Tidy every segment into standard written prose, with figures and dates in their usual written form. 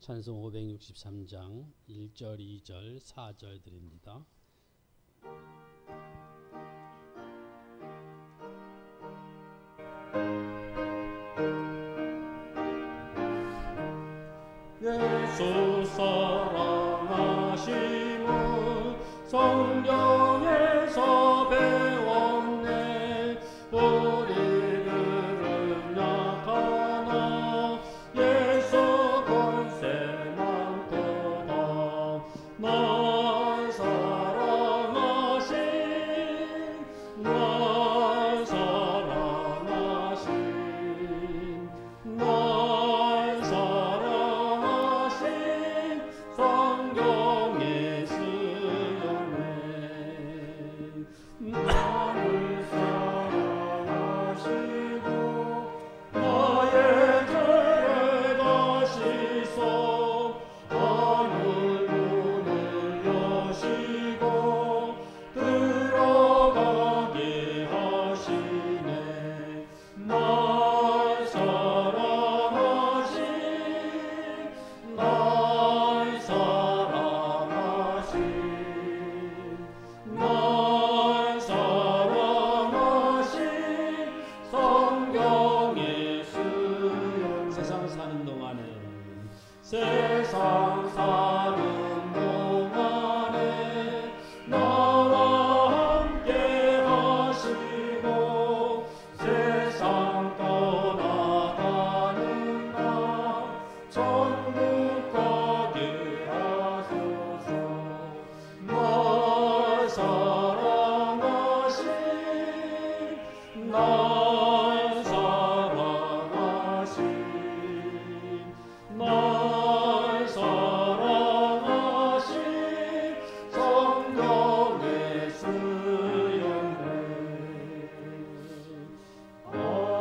찬송 563장 1절, 2절, 4절 드립니다. 예수 사랑하심을 성경에서 배웠네. 우리들은 약하나 예수 권세 많도다. 날 사랑하신 날 사랑하신 날 사랑하신 성경의 수요네. 나를 사랑하시고 나의 죄를 다시소 하늘 문을 여시고 들어가게 하시네. 날 사랑하신 날 사랑하신 날 사랑하신 성경의 수요. 세상 사는 동안에 세상 사는 동안에 나와 함께 하시고 세상 떠나가는 날 천국 가게 하소서. 날 사랑하신 날 사랑하신 날 사랑하신 성경의 수요네. 아멘.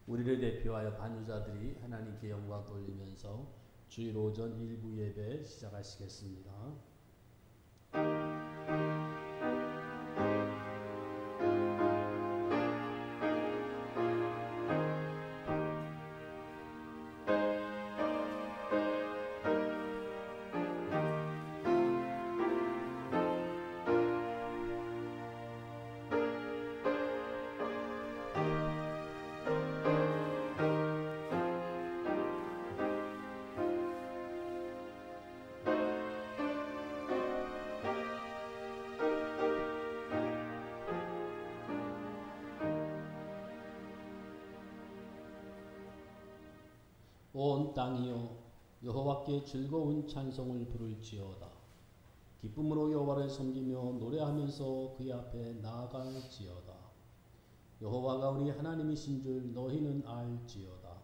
우리를 대표하여 반주자들이 하나님께 영광 돌리면서 주일 오전 일부 예배 시작하시겠습니다. 온 땅이여 여호와께 즐거운 찬송을 부를지어다. 기쁨으로 여호와를 섬기며 노래하면서 그의 앞에 나아갈지어다. 여호와가 우리 하나님이신 줄 너희는 알지어다.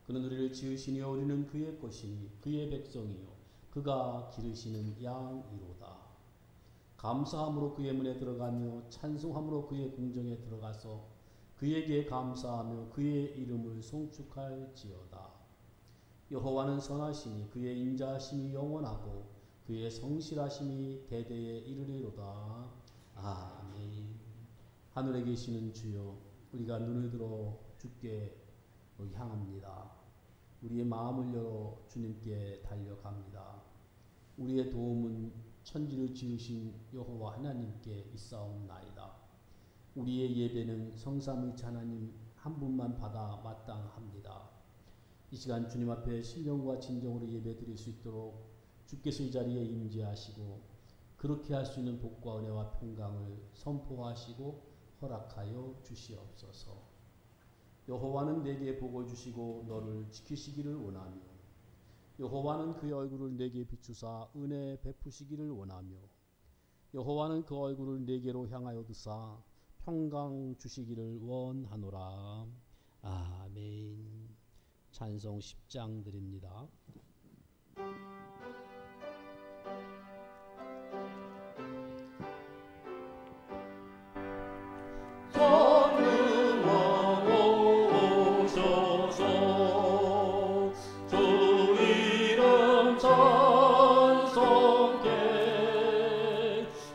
그는 우리를 지으시니여 우리는 그의 것이니 그의 백성이요 그가 기르시는 양이로다. 감사함으로 그의 문에 들어가며 찬송함으로 그의 궁정에 들어가서 그에게 감사하며 그의 이름을 송축할지어다. 여호와는 선하시니 그의 인자하심이 영원하고 그의 성실하심이 대대에 이르리로다. 아멘. 하늘에 계시는 주여, 우리가 눈을 들어 주께 향합니다. 우리의 마음을 열어 주님께 달려갑니다. 우리의 도움은 천지를 지으신 여호와 하나님께 있사옵나이다. 우리의 예배는 성삼위일체 하나님 한 분만 받아 마땅합니다. 이 시간 주님 앞에 신령과 진정으로 예배 드릴 수 있도록 주께서 이 자리에 임재하시고 그렇게 할 수 있는 복과 은혜와 평강을 선포하시고 허락하여 주시옵소서. 여호와는 내게 복을 주시고 너를 지키시기를 원하며 여호와는 그의 얼굴을 내게 비추사 은혜 베푸시기를 원하며 여호와는 그 얼굴을 내게로 향하여 드사 평강 주시기를 원하노라. 아멘. 찬송 10장 드립니다. 성령아 오셔서 주 이름 찬송케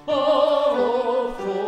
하옵소서.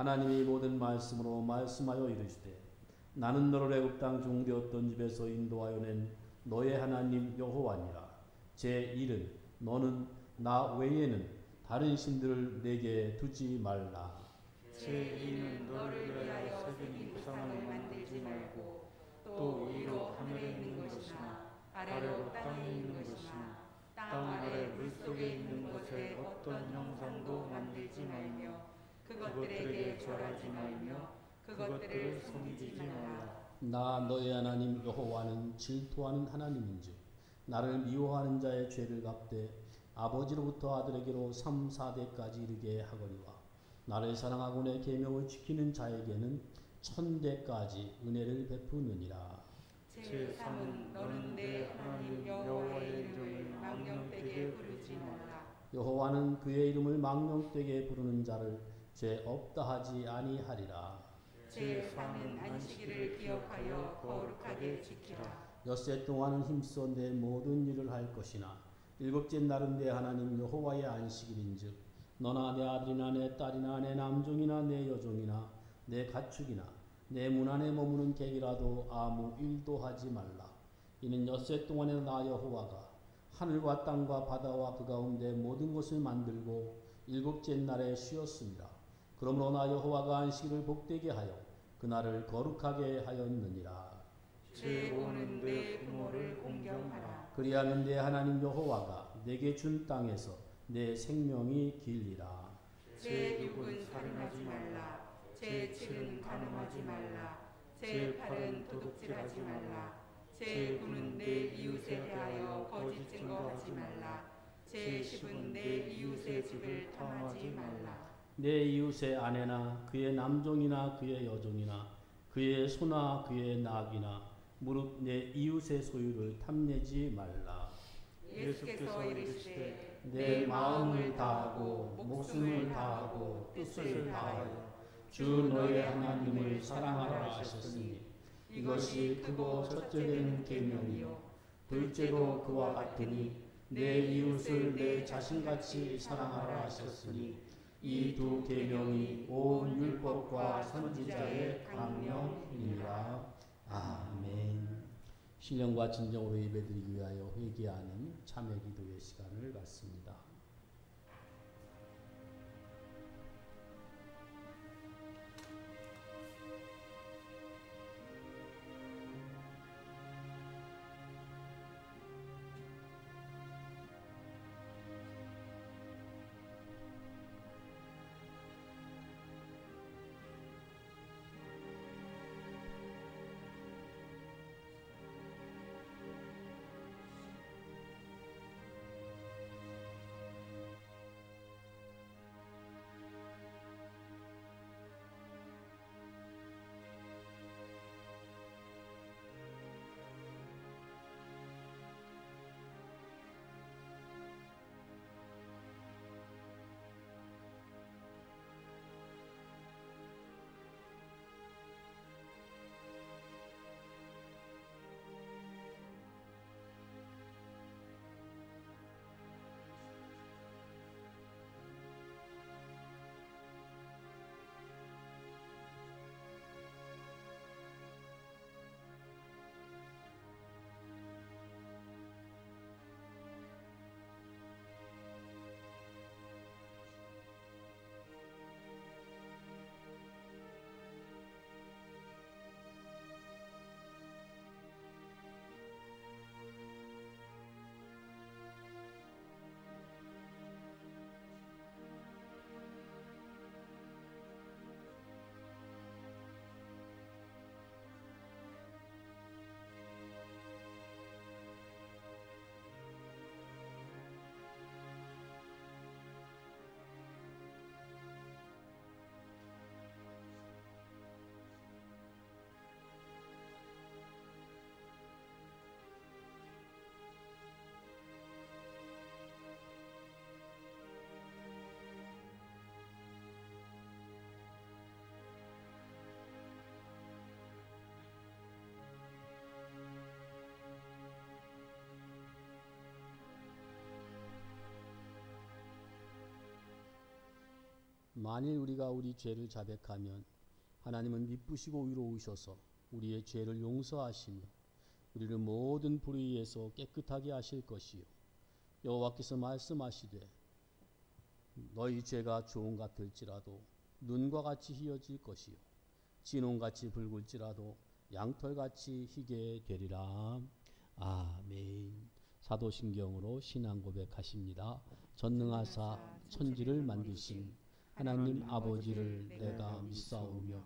하나님이 모든 말씀으로 말씀하여 이르시되 나는 너를 애굽 땅 종되었던 집에서 인도하여 낸 너의 하나님 여호와니라. 제 1은 너는 나 외에는 다른 신들을 내게 두지 말라. 제 2는 너를 위하여 새긴 우상을 만들지 말고 또 위로 하늘에 있는 것이나 아래로 땅에 있는 것이나 땅 아래 물속에 있는 것에 어떤 형상도 만들지 말며 그것들에게 절하지 말며 그것들을 섬기지 말라. 나 너의 하나님 여호와는 질투하는 하나님인즉 나를 미워하는 자의 죄를 갚되 아버지로부터 아들에게로 3, 4대까지 이르게 하거니와 나를 사랑하고 내 계명을 지키는 자에게는 1000대까지 은혜를 베푸느니라. 제 3은 너는 내 하나님 여호와의 이름을 망령되게 부르지 말라. 여호와는 그의 이름을 망령되게 부르는 자를 죄 없다 하지 아니하리라. 제 3은 안식일을 기억하여 거룩하게 지키라. 엿새 동안은 힘써 내 모든 일을 할 것이나 일곱째 날은 내 하나님 여호와의 안식일인즉 너나 내 아들이나 내 딸이나 내 남종이나 내 여종이나 내 가축이나 내 문 안에 머무는 객이라도 아무 일도 하지 말라. 이는 엿새 동안에 나 여호와가 하늘과 땅과 바다와 그 가운데 모든 것을 만들고 일곱째 날에 쉬었습니다. 그러므로 나 여호와가 안식일을 복되게 하여 그날을 거룩하게 하였느니라. 제 5는 내 부모를 공경하라. 그리하면 내 하나님 여호와가 내게 준 땅에서 내 생명이 길리라. 제 6은 살인하지 말라. 제 7은 간음하지 말라. 제 8은 도둑질하지 말라. 제 9는 내 이웃에 대하여 거짓 증거하지 말라. 제 10은 내 이웃의 집을 탐하지 말라. 내 이웃의 아내나 그의 남종이나 그의 여종이나 그의 소나 그의 낙이나 무릇 내 이웃의 소유를 탐내지 말라. 예수께서 이르시되 내 마음을 다하고 목숨을 다하고 뜻을 다하여 주 너의 하나님을 사랑하라 하셨으니 이것이 크고 첫째 되는 계명이요 둘째로 그와 같으니 내 이웃을 내 자신같이 사랑하라 하셨으니 이 두 계명이 온 율법과 선지자의 강령이니라. 아멘. 신령과 진정으로 예배드리기 위하여 회개하는 참회 기도의 시간을 갖습니다. 만일 우리가 우리 죄를 자백하면 하나님은 미쁘시고 위로우셔서 우리의 죄를 용서하시며 우리를 모든 불의에서 깨끗하게 하실 것이요 여호와께서 말씀하시되 너희 죄가 주홍 같을지라도 눈과 같이 희어질 것이요 진홍같이 붉을지라도 양털같이 희게 되리라. 아멘. 사도신경으로 신앙 고백하십니다. 전능하사 천지를 만드신 하나님 아버지를 내가 믿사오며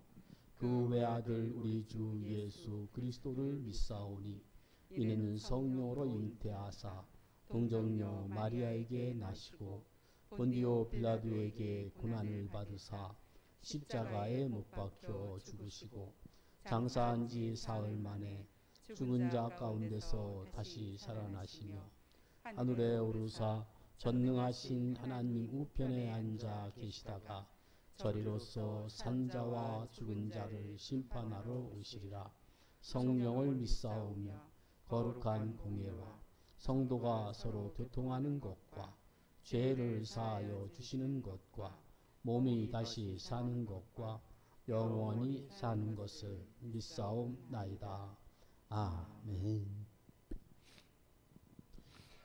그 외아들 우리 주 예수 그리스도를 믿사오니 이는 성령으로 잉태하사 동정녀 마리아에게 나시고 본디오 빌라도에게 고난을 받으사 십자가에 못 박혀 죽으시고 장사한 지 사흘 만에 죽은 자 가운데서 다시 살아나시며 하늘에 오르사 전능하신 하나님 우편에 앉아 계시다가 저리로서 산자와 죽은 자를 심판하러 오시리라. 성령을 믿사오며 거룩한 공예와 성도가 서로 교통하는 것과 죄를 사하여 주시는 것과 몸이 다시 사는 것과 영원히 사는 것을 믿사옵나이다. 아멘.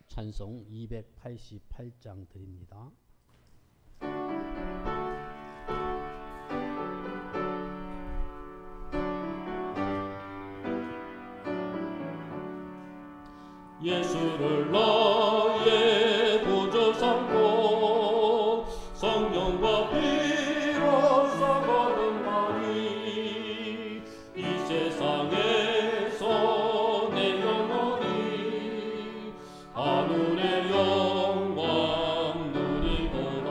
찬송 288장 드립니다. 예수를 너의 구주 삼고 성령과 피로써 거듭나니 이 세상에서 내 영혼이 하늘의 영광 누리도다.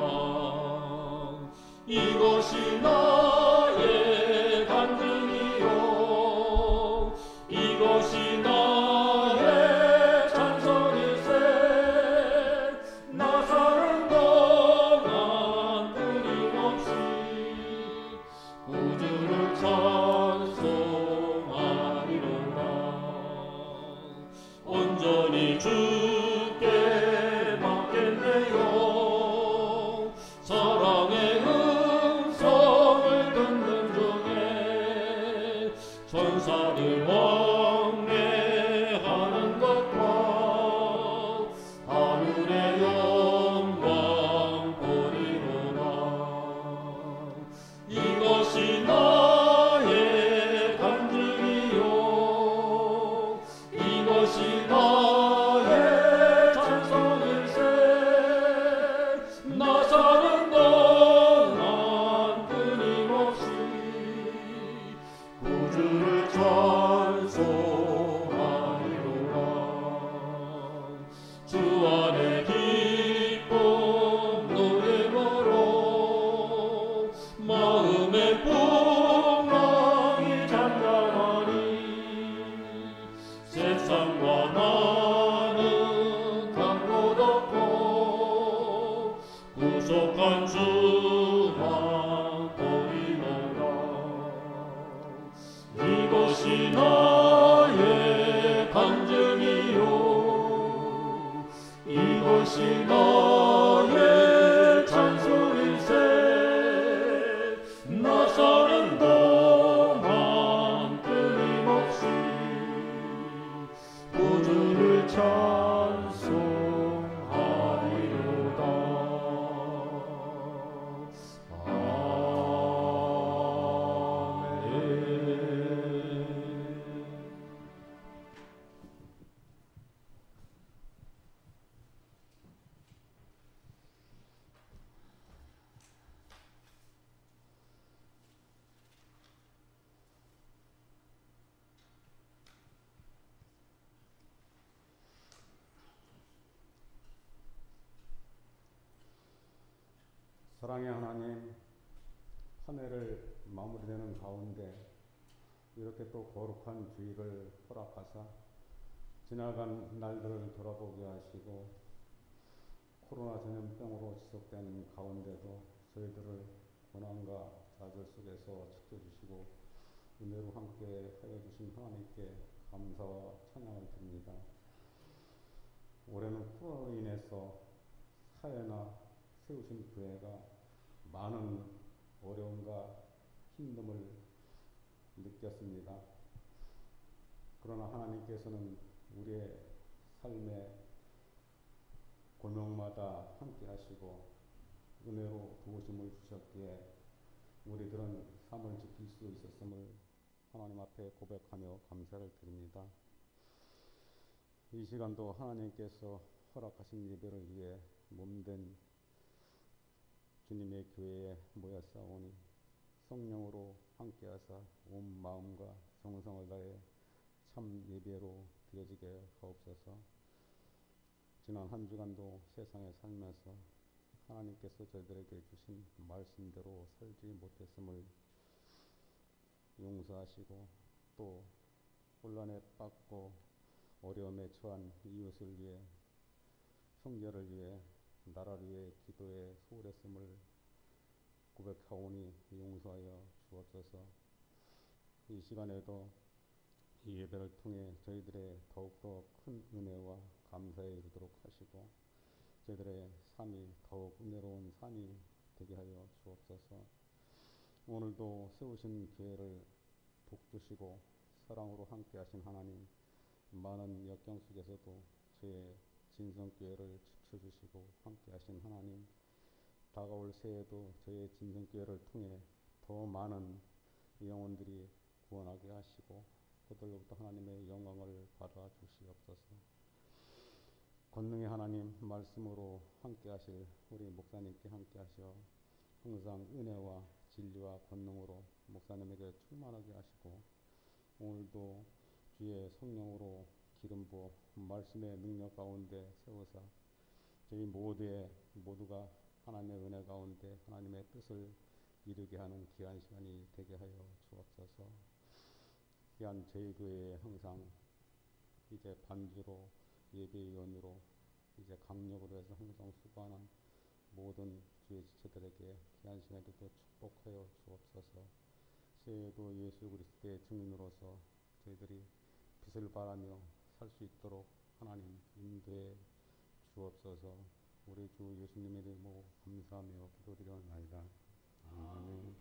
이것이 나의 간증이요 이것이 나의 찬송일세. 나 사는 동안 끊임없이 구주를 찬송하리로다. 온전히 주께 맡겼네요. 사랑의 음성을 듣는 중에 천사들 왕래하는 것과 하늘의 영광 보리로다. 이것이 나의 간증이요 이것이 나의 찬송일세. 나 사는 동안 끊임없이 구주를 찬송하리로다. 주 안에 기쁨 누림으로 마음의 풍랑이 잔잔하니 세상과 나는 강도 덮고 구속한 주만 보이노라. 이것이 나의 간증이요 이것이 나의 찬송일세. 나 사는 동안 끊임없이 구주를 찬송하리로다. 아멘. 사랑의 하나님, 한 해를 마무리되는 가운데 이렇게 또 거룩한 주일을 허락하사 지나간 날들을 돌아보게 하시고 코로나 전염병으로 지속되는 가운데도 저희들을 고난과 좌절 속에서 지켜주시고 은혜로 함께 하여 주신 하나님께 감사와 찬양을 드립니다. 올해는 코로나로 인해서 사회나 세우신 교회가 많은 어려움과 힘듦을 느꼈습니다. 그러나 하나님께서는 우리의 삶의 골목마다 함께 하시고 은혜로 도우심을 주셨기에 우리들은 삶을 지킬 수 있었음을 하나님 앞에 고백하며 감사를 드립니다. 이 시간도 하나님께서 허락하신 예배를 위해 몸된 주님의 교회에 모였사오니 성령으로 함께하사 온 마음과 정성을 다해 참 예배로 드려지게 하옵소서. 지난 한 주간도 세상에 살면서 하나님께서 저희들에게 주신 말씀대로 살지 못했음을 용서하시고 또 혼란에 빠졌고 어려움에 처한 이웃을 위해 성결을 위해 나라를 위해 기도에 소홀했음을 고백하오니 용서하여 주옵소서. 이 시간에도 이 예배를 통해 저희들의 더욱더 큰 은혜와 감사에 이르도록 하시고 저희들의 삶이 더욱 은혜로운 삶이 되게 하여 주옵소서. 오늘도 세우신 교회를 돕주시고 사랑으로 함께 하신 하나님, 많은 역경 속에서도 저의 진성교회를 지켜주시고 함께 하신 하나님, 다가올 새해에도 저의 진성교회를 통해 더 많은 영혼들이 구원하게 하시고 그들로부터 하나님의 영광을 받아 주시옵소서. 권능의 하나님, 말씀으로 함께 하실 우리 목사님께 함께 하셔 항상 은혜와 진리와 권능으로 목사님에게 충만하게 하시고 오늘도 주의 성령으로 기름 부어 말씀의 능력 가운데 세우사 저희 모두가 하나님의 은혜 가운데 하나님의 뜻을 이루게 하는 귀한 시간이 되게 하여 주옵소서. 귀한 저희 교회에 항상 이제 반주로 예배위원으로 이제 강력으로 해서 항상 수고하는 모든 주의 지체들에게 귀한 시간에도 축복하여 주옵소서. 새해에도 예수 그리스도의 증인으로서 저희들이 빛을 발하며 살 수 있도록 하나님 인도해 주옵소서. 우리 주 예수님의 이름으로 감사하며 기도드려옵나이다. 아멘.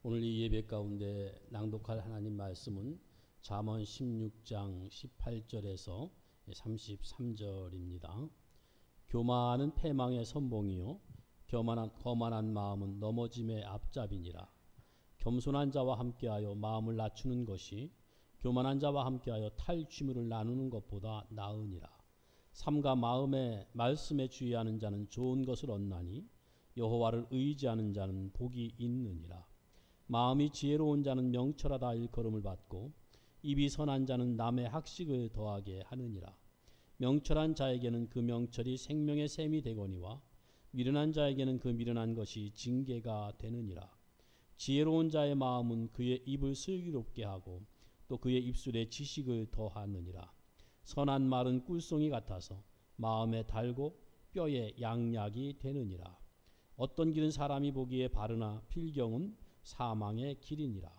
오늘 이 예배 가운데 낭독할 하나님 말씀은 잠언 16장 18절에서 33절입니다. 교만은 패망의 선봉이요 거만한 마음은 넘어짐의 앞잡이니라. 겸손한 자와 함께하여 마음을 낮추는 것이 교만한 자와 함께하여 탈취물을 나누는 것보다 나으니라. 삼가 말씀에 주의하는 자는 좋은 것을 얻나니 여호와를 의지하는 자는 복이 있느니라. 마음이 지혜로운 자는 명철하다 일컬음을 받고 입이 선한 자는 남의 학식을 더하게 하느니라. 명철한 자에게는 그 명철이 생명의 샘이 되거니와 미련한 자에게는 그 미련한 것이 징계가 되느니라. 지혜로운 자의 마음은 그의 입을 슬기롭게 하고 또 그의 입술에 지식을 더하느니라. 선한 말은 꿀송이 같아서 마음에 달고 뼈에 양약이 되느니라. 어떤 길은 사람이 보기에 바르나 필경은 사망의 길이니라.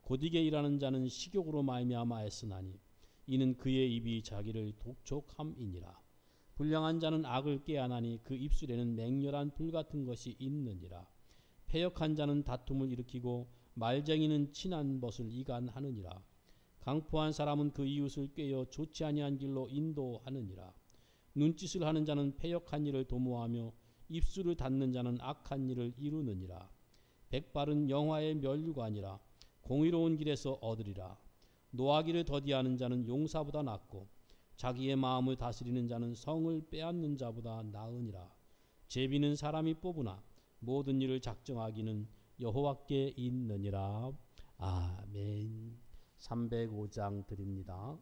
고디게 일하는 자는 식욕으로 말미암아 애쓰나니 이는 그의 입이 자기를 독촉함이니라. 불량한 자는 악을 꾀하나니 그 입술에는 맹렬한 불 같은 것이 있느니라. 패역한 자는 다툼을 일으키고 말쟁이는 친한 벗을 이간하느니라. 강포한 사람은 그 이웃을 꾀어 좋지 아니한 길로 인도하느니라. 눈짓을 하는 자는 패역한 일을 도모하며 입술을 닫는 자는 악한 일을 이루느니라. 백발은 영화의 면류관이라 공의로운 길에서 얻으리라. 노하기를 더디하는 자는 용사보다 낫고 자기의 마음을 다스리는 자는 성을 빼앗는 자보다 나으니라. 제비는 사람이 뽑으나 모든 일을 작정하기는 여호와께 있느니라. 아멘. 305장 드립니다.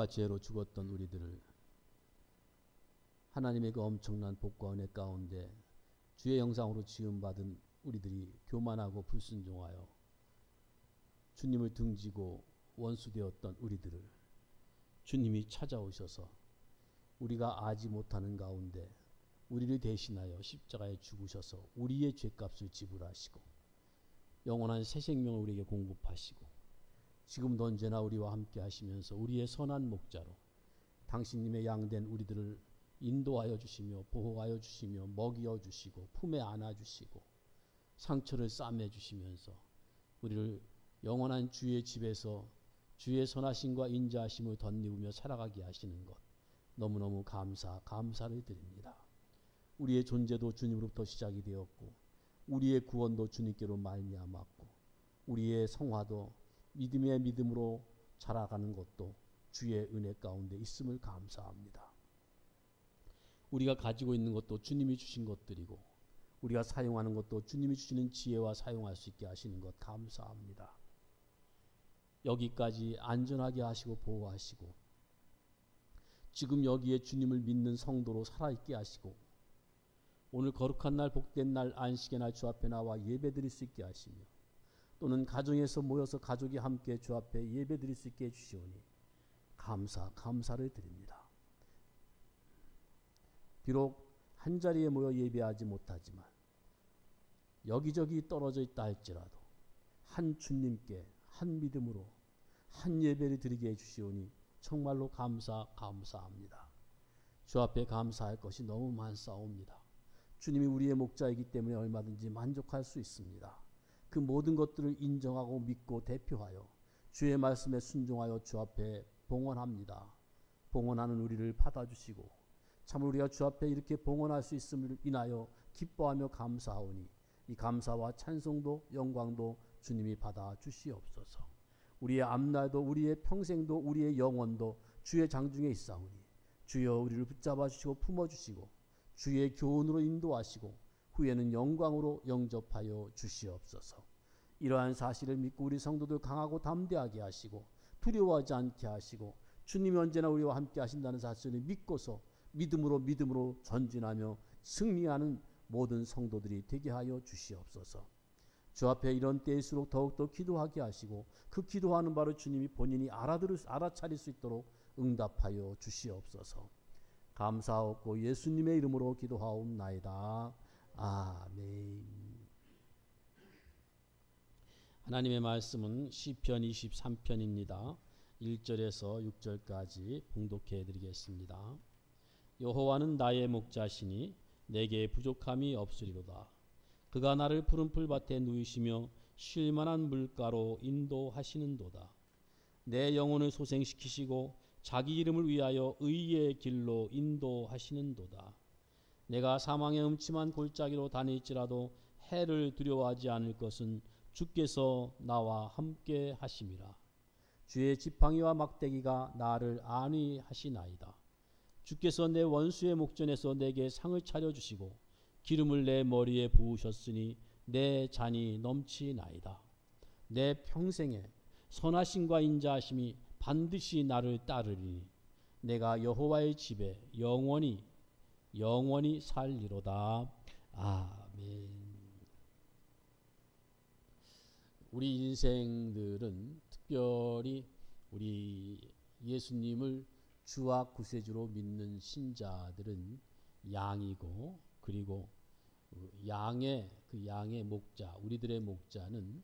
죄로 죽었던 우리들을 하나님의 그 엄청난 복과 은혜 가운데 주의 형상으로 지음받은 우리들이 교만하고 불순종하여 주님을 등지고 원수되었던 우리들을 주님이 찾아오셔서 우리가 아지 못하는 가운데 우리를 대신하여 십자가에 죽으셔서 우리의 죄값을 지불하시고 영원한 새 생명을 우리에게 공급하시고 지금도 언제나 우리와 함께 하시면서 우리의 선한 목자로 당신님의 양된 우리들을 인도하여 주시며 보호하여 주시며 먹여 주시고 품에 안아 주시고 상처를 싸매 주시면서 우리를 영원한 주의 집에서 주의 선하심과 인자하심을 덧입으며 살아가게 하시는 것 너무너무 감사를 드립니다. 우리의 존재도 주님으로부터 시작이 되었고 우리의 구원도 주님께로 말미암았고 우리의 성화도 믿음의 믿음으로 자라가는 것도 주의 은혜 가운데 있음을 감사합니다. 우리가 가지고 있는 것도 주님이 주신 것들이고 우리가 사용하는 것도 주님이 주시는 지혜와 사용할 수 있게 하시는 것 감사합니다. 여기까지 안전하게 하시고 보호하시고 지금 여기에 주님을 믿는 성도로 살아있게 하시고 오늘 거룩한 날 복된 날 안식의 날 주 앞에 나와 예배드릴 수 있게 하시며 또는 가정에서 모여서 가족이 함께 주 앞에 예배드릴 수 있게 해주시오니 감사를 드립니다. 비록 한자리에 모여 예배하지 못하지만 여기저기 떨어져 있다 할지라도 한 주님께 한 믿음으로 한 예배를 드리게 해주시오니 정말로 감사합니다. 주 앞에 감사할 것이 너무 많사옵니다. 주님이 우리의 목자이기 때문에 얼마든지 만족할 수 있습니다. 그 모든 것들을 인정하고 믿고 대표하여 주의 말씀에 순종하여 주 앞에 봉헌합니다. 봉헌하는 우리를 받아주시고 참으로 우리가 주 앞에 이렇게 봉헌할 수 있음을 인하여 기뻐하며 감사하오니 이 감사와 찬송도 영광도 주님이 받아주시옵소서. 우리의 앞날도 우리의 평생도 우리의 영원도 주의 장중에 있사오니 주여 우리를 붙잡아 주시고 품어주시고 주의 교훈으로 인도하시고 후에는 영광으로 영접하여 주시옵소서. 이러한 사실을 믿고 우리 성도들 강하고 담대하게 하시고 두려워하지 않게 하시고 주님이 언제나 우리와 함께 하신다는 사실을 믿고서 믿음으로 전진하며 승리하는 모든 성도들이 되게 하여 주시옵소서. 주 앞에 이런 때일수록 더욱더 기도하게 하시고 그 기도하는 바로 주님이 본인이 알아차릴 수 있도록 응답하여 주시옵소서. 감사하옵고 예수님의 이름으로 기도하옵나이다. 아멘. 하나님의 말씀은 시편 23편입니다. 1절에서 6절까지 봉독해 드리겠습니다. 여호와는 나의 목자시니 내게 부족함이 없으리로다. 그가 나를 푸른 풀밭에 누이시며 쉴만한 물가로 인도하시는도다. 내 영혼을 소생시키시고 자기 이름을 위하여 의의 길로 인도하시는도다. 내가 사망의 음침한 골짜기로 다닐지라도 해를 두려워하지 않을 것은 주께서 나와 함께 하심이라. 주의 지팡이와 막대기가 나를 안위하시나이다. 주께서 내 원수의 목전에서 내게 상을 차려주시고 기름을 내 머리에 부으셨으니 내 잔이 넘치나이다. 내 평생에 선하심과 인자하심이 반드시 나를 따르리니 내가 여호와의 집에 영원히 살리로다. 아멘. 우리 인생들은 특별히 우리 예수님을 주와 구세주로 믿는 신자들은 양이고 그리고 양의 목자, 우리들의 목자는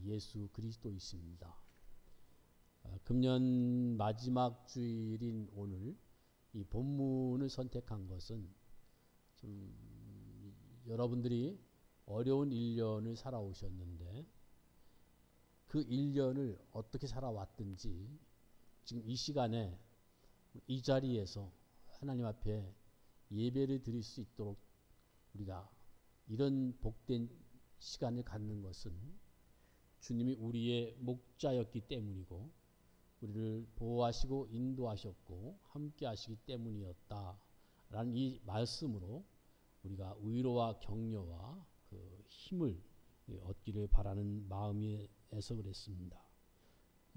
예수 그리스도이십니다. 금년 마지막 주일인 오늘 이 본문을 선택한 것은 좀 여러분들이 어려운 1년을 살아오셨는데 그 1년을 어떻게 살아왔든지 지금 이 시간에 이 자리에서 하나님 앞에 예배를 드릴 수 있도록 우리가 이런 복된 시간을 갖는 것은 주님이 우리의 목자였기 때문이고 우리를 보호하시고 인도하셨고 함께 하시기 때문이었다라는 이 말씀으로 우리가 위로와 격려와 그 힘을 얻기를 바라는 마음에서 그랬습니다.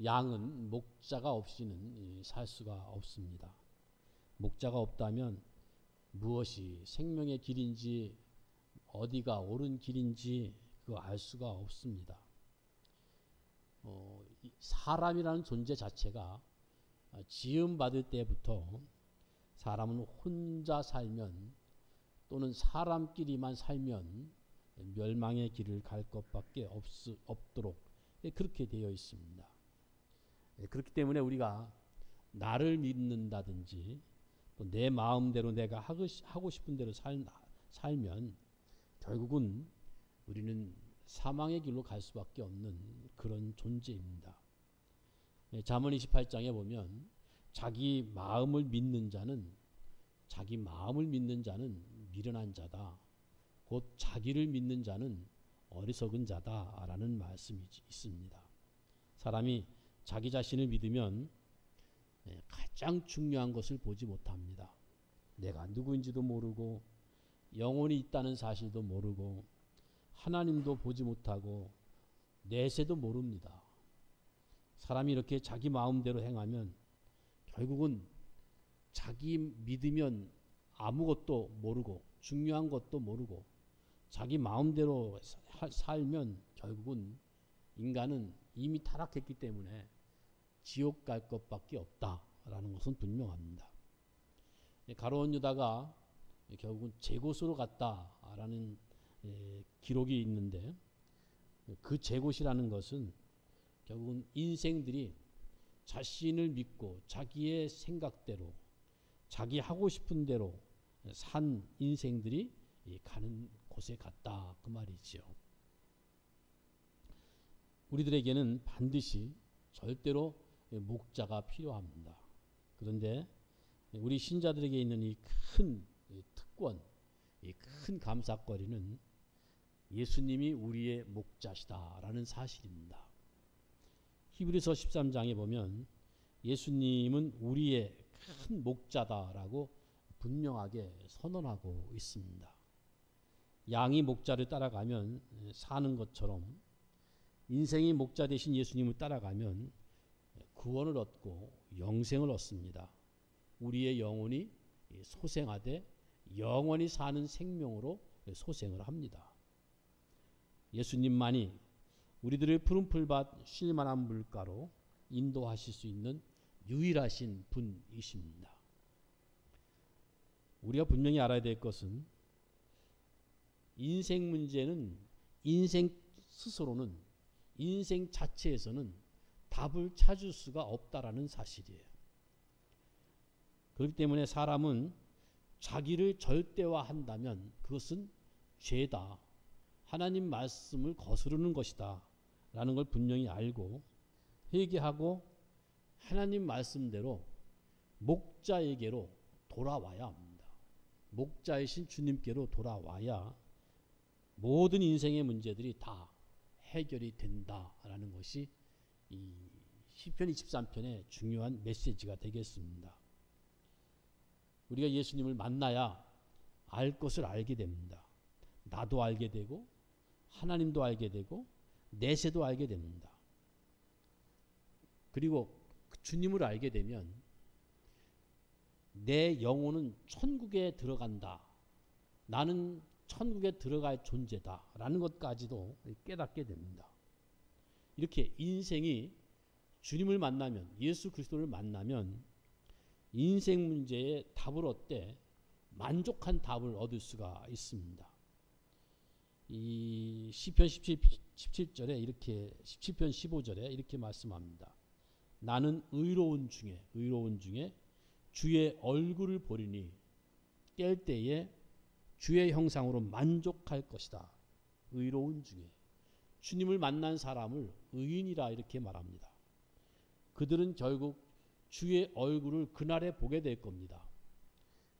양은 목자가 없이는 살 수가 없습니다. 목자가 없다면 무엇이 생명의 길인지 어디가 옳은 길인지 그거 알 수가 없습니다. 사람이라는 존재 자체가 지음받을 때부터 사람은 혼자 살면 또는 사람끼리만 살면 멸망의 길을 갈 것밖에 없도록 그렇게 되어 있습니다. 그렇기 때문에 우리가 나를 믿는다든지 또 내 마음대로 내가 하고 싶은 대로 살면 결국은 우리는 사망의 길로 갈 수밖에 없는 그런 존재입니다. 잠언 28장에 보면 자기 마음을 믿는 자는 미련한 자다. 곧 자기를 믿는 자는 어리석은 자다라는 말씀이 있습니다. 사람이 자기 자신을 믿으면 가장 중요한 것을 보지 못합니다. 내가 누구인지도 모르고 영혼이 있다는 사실도 모르고 하나님도 보지 못하고 내세도 모릅니다. 사람이 이렇게 자기 마음대로 행하면 결국은 자기 믿으면 아무것도 모르고 중요한 것도 모르고 자기 마음대로 살면 결국은 인간은 이미 타락했기 때문에 지옥 갈 것밖에 없다라는 것은 분명합니다. 가룟 유다가 결국은 제곳으로 갔다라는 기록이 있는데 그 제곳이라는 것은 결국은 인생들이 자신을 믿고 자기의 생각대로 자기 하고 싶은 대로 산 인생들이 가는 곳에 갔다 그 말이죠. 우리들에게는 반드시 절대로 목자가 필요합니다. 그런데 우리 신자들에게 있는 이 큰 특권, 이 큰 감사거리는 예수님이 우리의 목자시다라는 사실입니다. 히브리서 13장에 보면 예수님은 우리의 큰 목자다라고 분명하게 선언하고 있습니다. 양이 목자를 따라가면 사는 것처럼 인생이 목자 되신 예수님을 따라가면 구원을 얻고 영생을 얻습니다. 우리의 영혼이 소생하되 영원히 사는 생명으로 소생을 합니다. 예수님만이 우리들의 푸른 풀밭 쉴만한 물가로 인도하실 수 있는 유일하신 분이십니다. 우리가 분명히 알아야 될 것은 인생 문제는 인생 스스로는 인생 자체에서는 답을 찾을 수가 없다라는 사실이에요. 그렇기 때문에 사람은 자기를 절대화한다면 그것은 죄다. 하나님 말씀을 거스르는 것이다. 라는 걸 분명히 알고 회개하고 하나님 말씀대로 목자에게로 돌아와야 합니다. 목자이신 주님께로 돌아와야 모든 인생의 문제들이 다 해결이 된다라는 것이 이 시편 23편의 중요한 메시지가 되겠습니다. 우리가 예수님을 만나야 알 것을 알게 됩니다. 나도 알게 되고 하나님도 알게 되고 내세도 알게 됩니다. 그리고 주님을 알게 되면 내 영혼은 천국에 들어간다. 나는 천국에 들어갈 존재다. 라는 것까지도 깨닫게 됩니다. 이렇게 인생이 주님을 만나면 예수 그리스도를 만나면 인생 문제에 답을 얻되 만족한 답을 얻을 수가 있습니다. 이 시편 17절에 이렇게 17편 15절에 이렇게 말씀합니다. 나는 의로운 중에 주의 얼굴을 보리니 깰 때에 주의 형상으로 만족할 것이다. 의로운 중에 주님을 만난 사람을 의인이라 이렇게 말합니다. 그들은 결국 주의 얼굴을 그날에 보게 될 겁니다.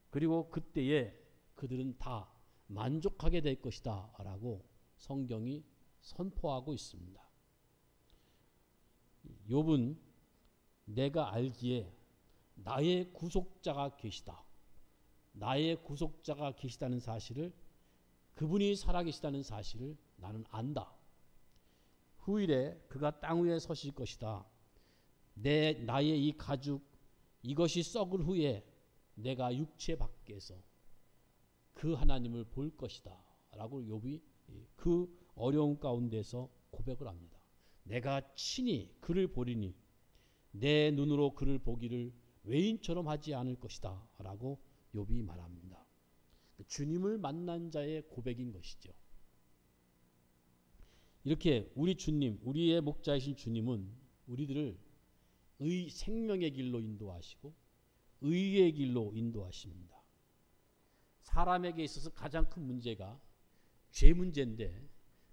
그리고 그때에 그들은 다 만족하게 될 것이다 라고 성경이 선포하고 있습니다. 욥은 내가 알기에 나의 구속자가 계시다. 나의 구속자가 계시다는 사실을 그분이 살아계시다는 사실을 나는 안다. 후일에 그가 땅 위에 서실 것이다. 나의 이 가죽 이것이 썩을 후에 내가 육체 밖에서 그 하나님을 볼 것이다 라고 욥이 그 어려운 가운데서 고백을 합니다. 내가 친히 그를 보리니 내 눈으로 그를 보기를 외인처럼 하지 않을 것이다 라고 욥이 말합니다. 주님을 만난 자의 고백인 것이죠. 이렇게 우리 주님, 우리의 목자이신 주님은 우리들을 생명의 길로 인도하시고 의의 길로 인도하십니다. 사람에게 있어서 가장 큰 문제가 죄 문제인데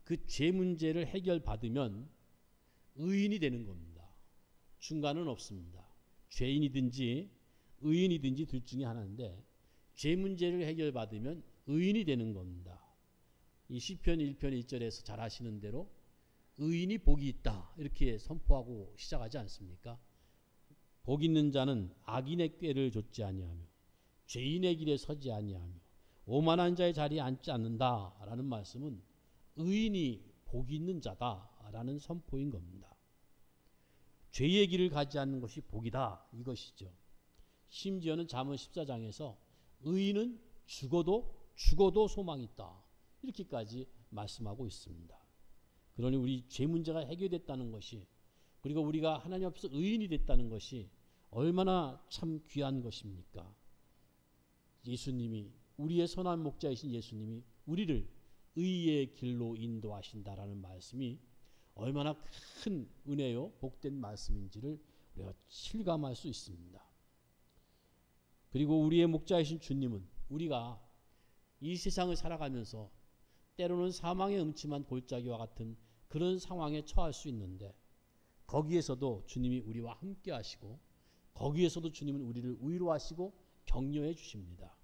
그 죄 문제를 해결받으면 의인이 되는 겁니다. 중간은 없습니다. 죄인이든지 의인이든지 둘 중에 하나인데 죄 문제를 해결받으면 의인이 되는 겁니다. 이 시편 1편 1절에서 잘 아시는 대로 의인이 복이 있다 이렇게 선포하고 시작하지 않습니까? 복 있는 자는 악인의 꾀를 좇지 아니하며 죄인의 길에 서지 아니하며 오만한 자의 자리에 앉지 않는다라는 말씀은 의인이 복이 있는 자다라는 선포인 겁니다. 죄의 길을 가지 않는 것이 복이다 이것이죠. 심지어는 잠언 14장에서 의인은 죽어도 소망이 있다 이렇게까지 말씀하고 있습니다. 그러니 우리 죄 문제가 해결됐다는 것이 그리고 우리가 하나님 앞에서 의인이 됐다는 것이 얼마나 참 귀한 것입니까? 예수님이 우리의 선한 목자이신 예수님이 우리를 의의 길로 인도하신다라는 말씀이 얼마나 큰 은혜요 복된 말씀인지를 우리가 실감할 수 있습니다. 그리고 우리의 목자이신 주님은 우리가 이 세상을 살아가면서 때로는 사망의 음침한 골짜기와 같은 그런 상황에 처할 수 있는데 거기에서도 주님이 우리와 함께 하시고 거기에서도 주님은 우리를 위로하시고 격려해 주십니다.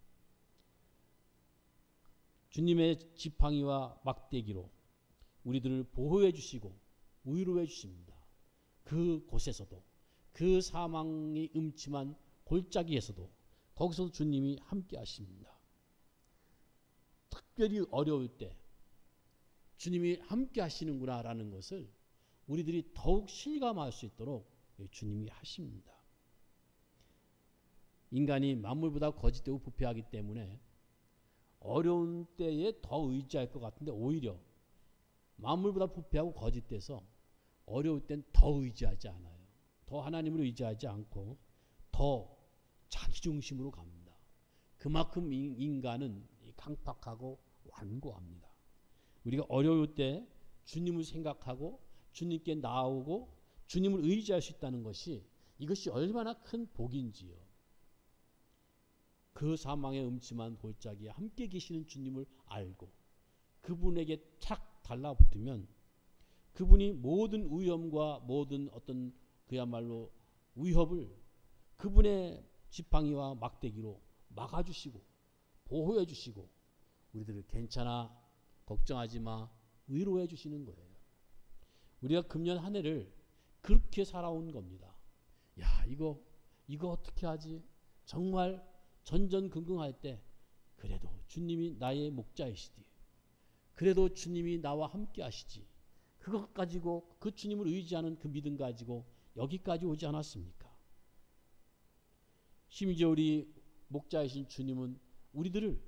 주님의 지팡이와 막대기로 우리들을 보호해 주시고 위로해 주십니다. 그 곳에서도 그 사망이 음침한 골짜기에서도 거기서도 주님이 함께 하십니다. 특별히 어려울 때 주님이 함께 하시는구나라는 것을 우리들이 더욱 실감할 수 있도록 주님이 하십니다. 인간이 만물보다 거짓되고 부패하기 때문에 어려운 때에 더 의지할 것 같은데 오히려 만물보다 부패하고 거짓돼서 어려울 땐 더 의지하지 않아요. 더 하나님을 의지하지 않고 더 자기 중심으로 갑니다. 그만큼 인간은 강팍하고 완고합니다. 우리가 어려울 때 주님을 생각하고 주님께 나오고 주님을 의지할 수 있다는 것이 이것이 얼마나 큰 복인지요. 그 사망의 음침한 골짜기에 함께 계시는 주님을 알고 그분에게 착 달라붙으면 그분이 모든 위험과 모든 어떤 그야말로 위협을 그분의 지팡이와 막대기로 막아주시고 보호해 주시고 우리들을 괜찮아 걱정하지 마 위로해 주시는 거예요. 우리가 금년 한 해를 그렇게 살아온 겁니다. 야 이거 어떻게 하지? 정말 전전긍긍할 때 그래도 주님이 나의 목자이시디 그래도 주님이 나와 함께 하시지 그것 가지고 그 주님을 의지하는 그 믿음 가지고 여기까지 오지 않았습니까? 심지어 우리 목자이신 주님은 우리들을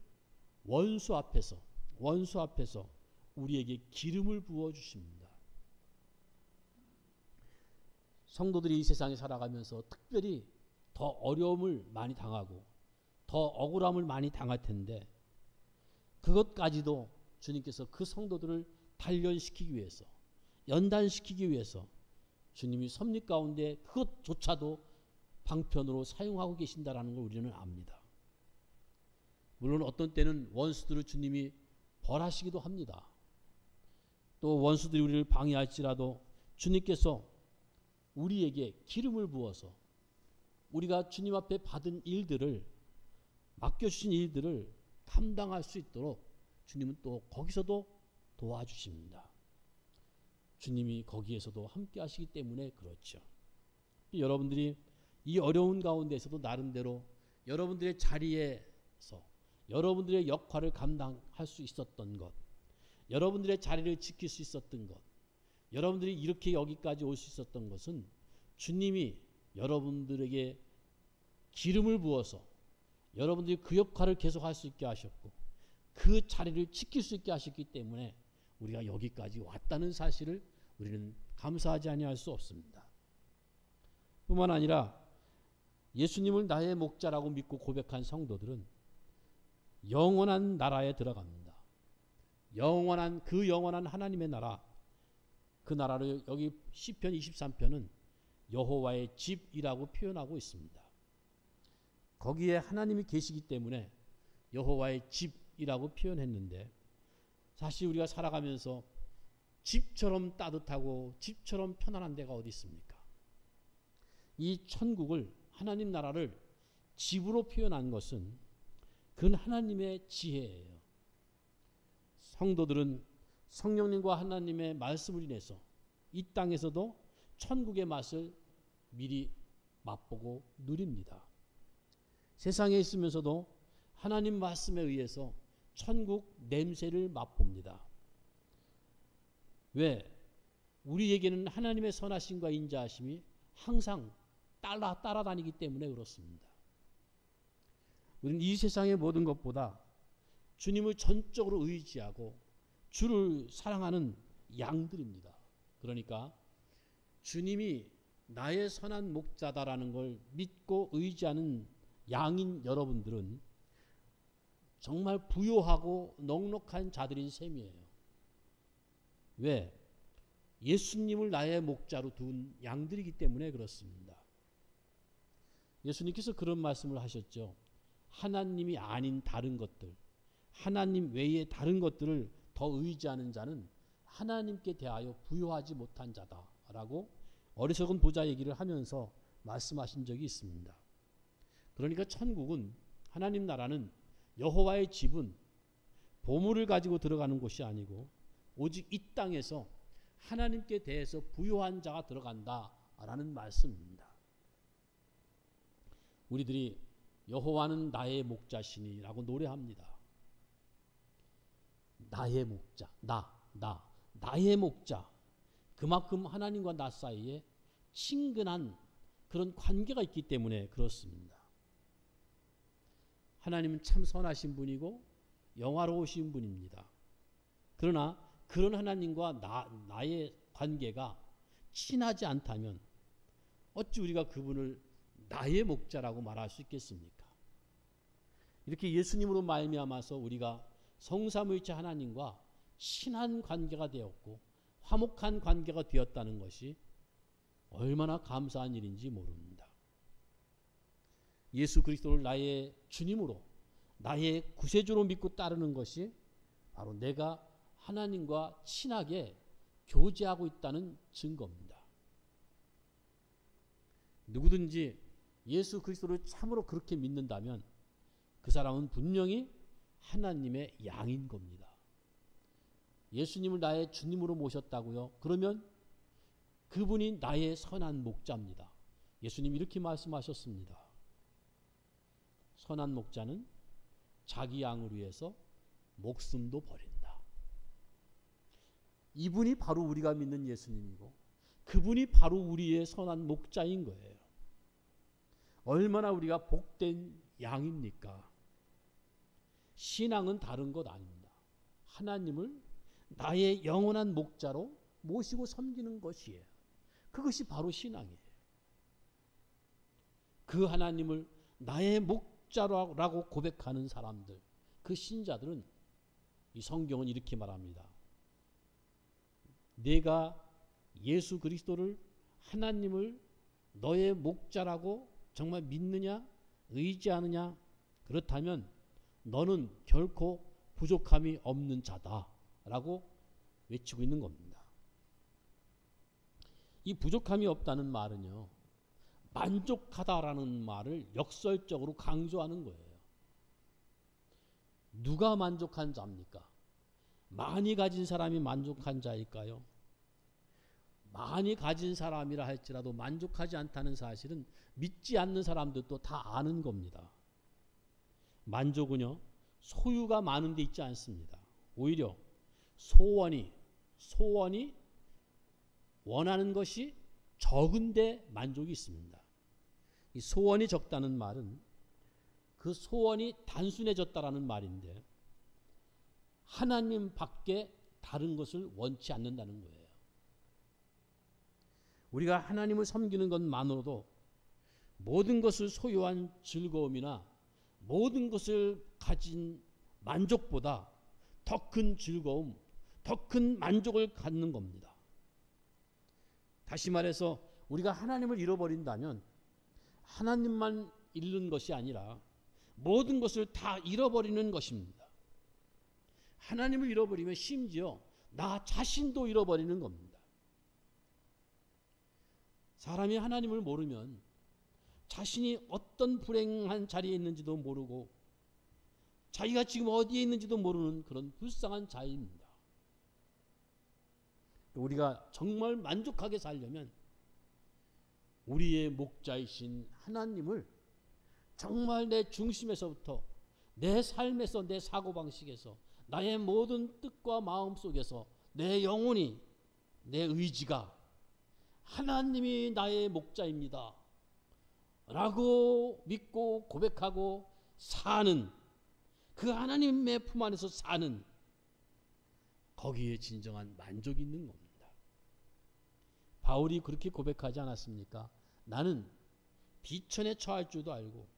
원수 앞에서 우리에게 기름을 부어 주십니다. 성도들이 이 세상에 살아가면서 특별히 더 어려움을 많이 당하고 더 억울함을 많이 당할 텐데 그것까지도 주님께서 그 성도들을 단련시키기 위해서 연단시키기 위해서 주님이 섭리 가운데 그것조차도 방편으로 사용하고 계신다라는 걸 우리는 압니다. 물론 어떤 때는 원수들을 주님이 벌하시기도 합니다. 또 원수들이 우리를 방해할지라도 주님께서 우리에게 기름을 부어서 우리가 주님 앞에 받은 일들을 맡겨주신 일들을 감당할 수 있도록 주님은 또 거기서도 도와주십니다. 주님이 거기에서도 함께 하시기 때문에 그렇죠. 여러분들이 이 어려운 가운데서도 나름대로 여러분들의 자리에서 여러분들의 역할을 감당할 수 있었던 것, 여러분들의 자리를 지킬 수 있었던 것, 여러분들이 이렇게 여기까지 올 수 있었던 것은 주님이 여러분들에게 기름을 부어서 여러분들이 그 역할을 계속할 수 있게 하셨고 그 자리를 지킬 수 있게 하셨기 때문에 우리가 여기까지 왔다는 사실을 우리는 감사하지 아니할 수 없습니다. 뿐만 아니라 예수님을 나의 목자라고 믿고 고백한 성도들은 영원한 나라에 들어갑니다. 영원한 하나님의 나라, 그 나라를 여기 시편 23편은 여호와의 집이라고 표현하고 있습니다. 거기에 하나님이 계시기 때문에 여호와의 집이라고 표현했는데 사실 우리가 살아가면서 집처럼 따뜻하고 집처럼 편안한 데가 어디 있습니까? 이 천국을, 하나님 나라를 집으로 표현한 것은 그건 하나님의 지혜예요. 성도들은 성령님과 하나님의 말씀을 인해서 이 땅에서도 천국의 맛을 미리 맛보고 누립니다. 세상에 있으면서도 하나님 말씀에 의해서 천국 냄새를 맛봅니다. 왜? 우리에게는 하나님의 선하심과 인자하심이 항상 따라다니기 때문에 그렇습니다. 우리는 이 세상의 모든 것보다 주님을 전적으로 의지하고 주를 사랑하는 양들입니다. 그러니까 주님이 나의 선한 목자다라는 걸 믿고 의지하는 양인 여러분들은 정말 부요하고 넉넉한 자들인 셈이에요. 왜? 예수님을 나의 목자로 둔 양들이기 때문에 그렇습니다. 예수님께서 그런 말씀을 하셨죠. 하나님이 아닌 다른 것들, 하나님 외에 다른 것들을 더 의지하는 자는 하나님께 대하여 부요하지 못한 자다라고 어리석은 부자 얘기를 하면서 말씀하신 적이 있습니다. 그러니까 천국은, 하나님 나라는, 여호와의 집은 보물을 가지고 들어가는 곳이 아니고 오직 이 땅에서 하나님께 대해서 부요한 자가 들어간다라는 말씀입니다. 우리들이 여호와는 나의 목자시니라고 노래합니다. 나의 목자, 나의 목자. 그만큼 하나님과 나 사이에 친근한 그런 관계가 있기 때문에 그렇습니다. 하나님은 참 선하신 분이고 영화로우신 분입니다. 그러나 그런 하나님과 나의 관계가 친하지 않다면 어찌 우리가 그분을 나의 목자라고 말할 수 있겠습니까? 이렇게 예수님으로 말미암아서 우리가 성삼위일체 하나님과 친한 관계가 되었고 화목한 관계가 되었다는 것이 얼마나 감사한 일인지 모릅니다. 예수 그리스도를 나의 주님으로, 나의 구세주로 믿고 따르는 것이 바로 내가 하나님과 친하게 교제하고 있다는 증거입니다. 누구든지 예수 그리스도를 참으로 그렇게 믿는다면 그 사람은 분명히 하나님의 양인 겁니다. 예수님을 나의 주님으로 모셨다고요? 그러면 그분이 나의 선한 목자입니다. 예수님이 이렇게 말씀하셨습니다. 선한 목자는 자기 양을 위해서 목숨도 버린다. 이분이 바로 우리가 믿는 예수님이고 그분이 바로 우리의 선한 목자인 거예요. 얼마나 우리가 복된 양입니까? 신앙은 다른 것 아닙니다. 하나님을 나의 영원한 목자로 모시고 섬기는 것이에요. 그것이 바로 신앙이에요. 그 하나님을 나의 목자라고 고백하는 사람들, 그 신자들은 이 성경은 이렇게 말합니다. 내가 예수 그리스도를, 하나님을 너의 목자라고 정말 믿느냐, 의지하느냐? 그렇다면 너는 결코 부족함이 없는 자다라고 외치고 있는 겁니다. 이 부족함이 없다는 말은요, 만족하다라는 말을 역설적으로 강조하는 거예요. 누가 만족한 자입니까? 많이 가진 사람이 만족한 자일까요? 많이 가진 사람이라 할지라도 만족하지 않다는 사실은 믿지 않는 사람들도 다 아는 겁니다. 만족은요, 소유가 많은 데 있지 않습니다. 오히려 소원이 원하는 것이 적은데 만족이 있습니다. 이 소원이 적다는 말은 그 소원이 단순해졌다라는 말인데 하나님 밖에 다른 것을 원치 않는다는 거예요. 우리가 하나님을 섬기는 것만으로도 모든 것을 소유한 즐거움이나 모든 것을 가진 만족보다 더 큰 즐거움, 더 큰 만족을 갖는 겁니다. 다시 말해서 우리가 하나님을 잃어버린다면 하나님만 잃는 것이 아니라 모든 것을 다 잃어버리는 것입니다. 하나님을 잃어버리면 심지어 나 자신도 잃어버리는 겁니다. 사람이 하나님을 모르면 자신이 어떤 불행한 자리에 있는지도 모르고 자기가 지금 어디에 있는지도 모르는 그런 불쌍한 자입니다. 우리가 정말 만족하게 살려면 우리의 목자이신 하나님을 정말 내 중심에서부터 내 삶에서 내 사고방식에서 나의 모든 뜻과 마음 속에서 내 영혼이 내 의지가 하나님이 나의 목자입니다 라고 믿고 고백하고 사는 그 하나님의 품 안에서 사는 거기에 진정한 만족이 있는 겁니다. 바울이 그렇게 고백하지 않았습니까? 나는 비천에 처할 줄도 알고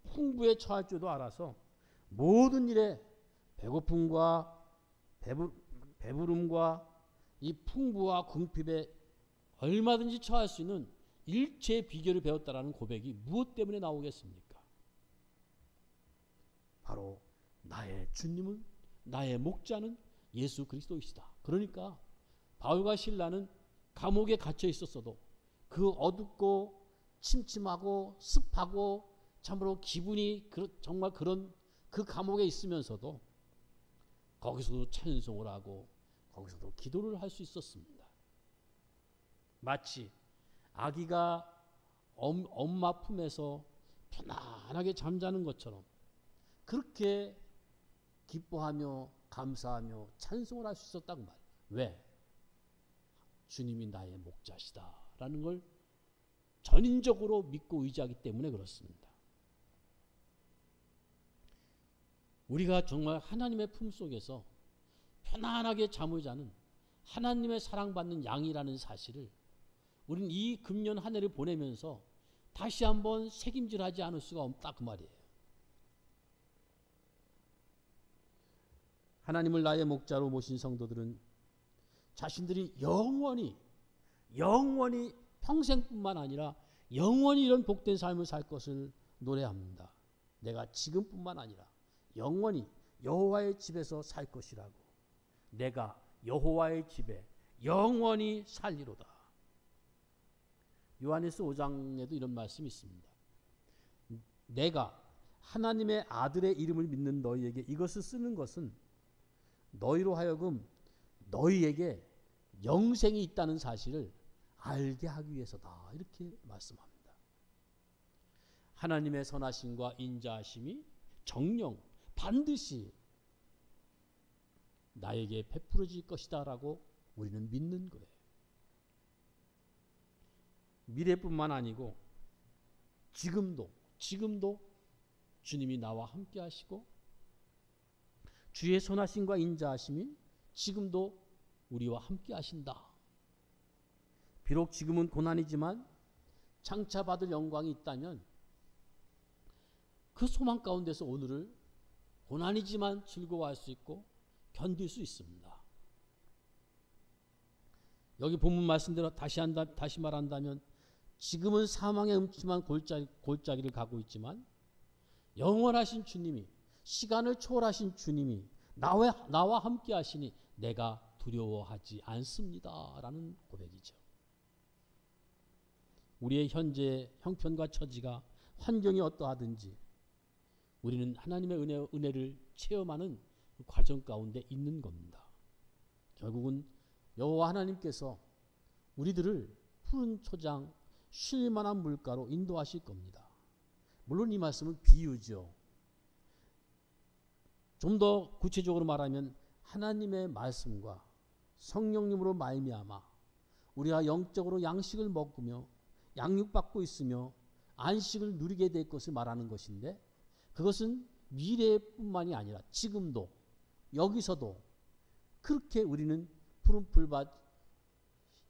풍부에 처할 줄도 알아서 모든 일에 배고픔과 배부름과 이 풍부와 궁핍에 얼마든지 처할 수 있는 일체의 비결을 배웠다라는 고백이 무엇 때문에 나오겠습니까? 바로 나의 주님은 나의 목자는 예수 그리스도이시다. 그러니까 바울과 실라는 감옥에 갇혀 있었어도 그 어둡고 침침하고 습하고 참으로 기분이 정말 그런 그 감옥에 있으면서도 거기서도 찬송을 하고 거기서도 기도를 할 수 있었습니다. 마치 아기가 엄마 품에서 편안하게 잠자는 것처럼 그렇게 기뻐하며 감사하며 찬송을 할 수 있었다고 말이에요. 왜? 주님이 나의 목자시다라는 걸 전인적으로 믿고 의지하기 때문에 그렇습니다. 우리가 정말 하나님의 품속에서 편안하게 잠을 자는 하나님의 사랑받는 양이라는 사실을 우리는 이 금년 한 해를 보내면서 다시 한번 새김질하지 않을 수가 없다 그 말이에요. 하나님을 나의 목자로 모신 성도들은 자신들이 영원히 평생뿐만 아니라 영원히 이런 복된 삶을 살 것을 노래합니다. 내가 지금뿐만 아니라 영원히 여호와의 집에서 살 것이라고. 내가 여호와의 집에 영원히 살리로다. 요한일서 5장에도 이런 말씀이 있습니다. 내가 하나님의 아들의 이름을 믿는 너희에게 이것을 쓰는 것은 너희로 하여금 너희에게 영생이 있다는 사실을 알게 하기 위해서다. 이렇게 말씀합니다. 하나님의 선하심과 인자하심이 정녕 반드시 나에게 베풀어질 것이다 라고 우리는 믿는 거예요. 미래뿐만 아니고 지금도 주님이 나와 함께 하시고 주의 선하심과 인자하심이 지금도 우리와 함께 하신다. 비록 지금은 고난이지만 장차 받을 영광이 있다면 그 소망 가운데서 오늘을 고난이지만 즐거워할 수 있고 견딜 수 있습니다. 여기 본문 말씀대로 다시 말한다면 지금은 사망의 음침한 골짜기를 가고 있지만 영원하신 주님이 시간을 초월하신 주님이 나와 함께 하시니 내가 두려워하지 않습니다. 라는 고백이죠. 우리의 현재 형편과 처지가 환경이 어떠하든지 우리는 하나님의 은혜를 체험하는 그 과정 가운데 있는 겁니다. 결국은 여호와 하나님께서 우리들을 푸른 초장 쉴 만한 물가로 인도하실 겁니다. 물론 이 말씀은 비유죠. 좀 더 구체적으로 말하면 하나님의 말씀과 성령님으로 말미암아 우리가 영적으로 양식을 먹으며 양육받고 있으며 안식을 누리게 될 것을 말하는 것인데, 그것은 미래뿐만이 아니라 지금도 여기서도 그렇게 우리는 푸른 풀밭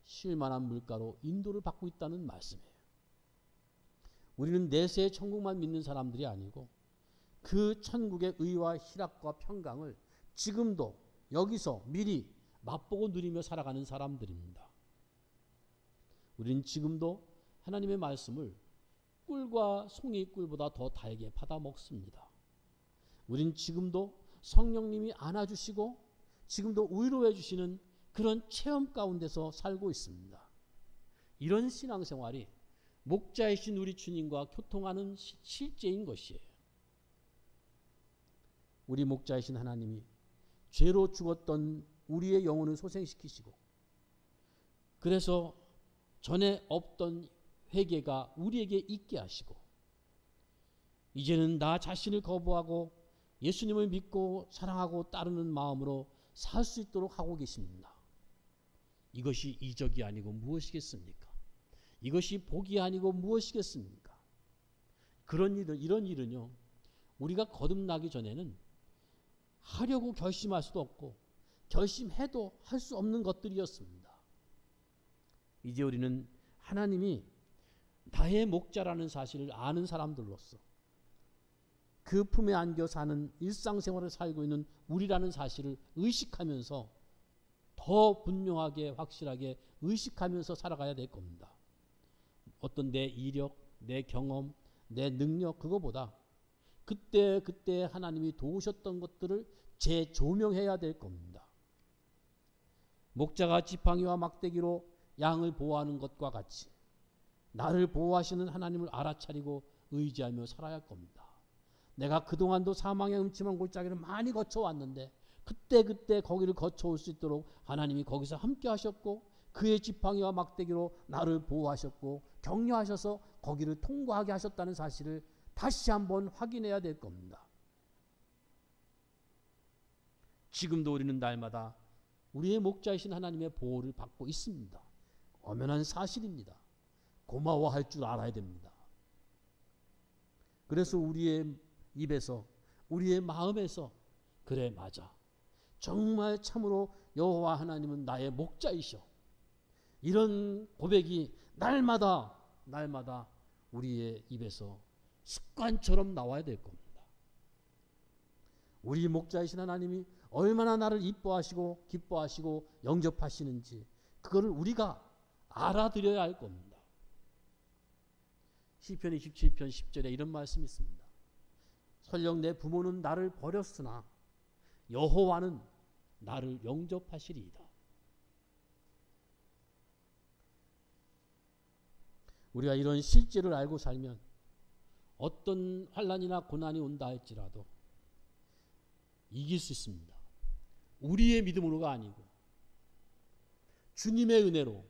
쉴 만한 물가로 인도를 받고 있다는 말씀이에요. 우리는 내세의 천국만 믿는 사람들이 아니고 그 천국의 의와 희락과 평강을 지금도 여기서 미리 맛보고 누리며 살아가는 사람들입니다. 우리는 지금도 하나님의 말씀을 꿀과 송이 꿀보다 더 달게 받아 먹습니다. 우리는 지금도 성령님이 안아주시고 지금도 위로해 주시는 그런 체험 가운데서 살고 있습니다. 이런 신앙생활이 목자이신 우리 주님과 교통하는 실제인 것이에요. 우리 목자이신 하나님이 죄로 죽었던 우리의 영혼을 소생시키시고, 그래서 전에 없던 회개가 우리에게 있게 하시고, 이제는 나 자신을 거부하고 예수님을 믿고 사랑하고 따르는 마음으로 살 수 있도록 하고 계십니다. 이것이 이적이 아니고 무엇이겠습니까? 이것이 복이 아니고 무엇이겠습니까? 이런 일은요, 우리가 거듭나기 전에는 하려고 결심할 수도 없고 결심해도 할 수 없는 것들이었습니다. 이제 우리는 하나님이 나의 목자라는 사실을 아는 사람들로서 그 품에 안겨 사는 일상생활을 살고 있는 우리라는 사실을 의식하면서 더 분명하게 확실하게 의식하면서 살아가야 될 겁니다. 어떤 내 이력, 내 경험, 내 능력, 그거보다 그때 하나님이 도우셨던 것들을 재조명해야 될 겁니다. 목자가 지팡이와 막대기로 양을 보호하는 것과 같이 나를 보호하시는 하나님을 알아차리고 의지하며 살아야 할 겁니다. 내가 그동안도 사망의 음침한 골짜기를 많이 거쳐왔는데 그때 거기를 거쳐올 수 있도록 하나님이 거기서 함께 하셨고 그의 지팡이와 막대기로 나를 보호하셨고 격려하셔서 거기를 통과하게 하셨다는 사실을 다시 한번 확인해야 될 겁니다. 지금도 우리는 날마다 우리의 목자이신 하나님의 보호를 받고 있습니다. 엄연한 사실입니다. 고마워할 줄 알아야 됩니다. 그래서 우리의 입에서, 우리의 마음에서, 그래 맞아, 정말 참으로 여호와 하나님은 나의 목자이셔, 이런 고백이 날마다 우리의 입에서 습관처럼 나와야 될 겁니다. 우리 목자이신 하나님이 얼마나 나를 이뻐하시고 기뻐하시고 영접하시는지 그거를 우리가 알아들여야 할 겁니다. 시편 27편 10절에 이런 말씀이 있습니다. 설령 내 부모는 나를 버렸으나 여호와는 나를 영접하시리이다. 우리가 이런 실제를 알고 살면 어떤 환난이나 고난이 온다 할지라도 이길 수 있습니다. 우리의 믿음으로가 아니고 주님의 은혜로,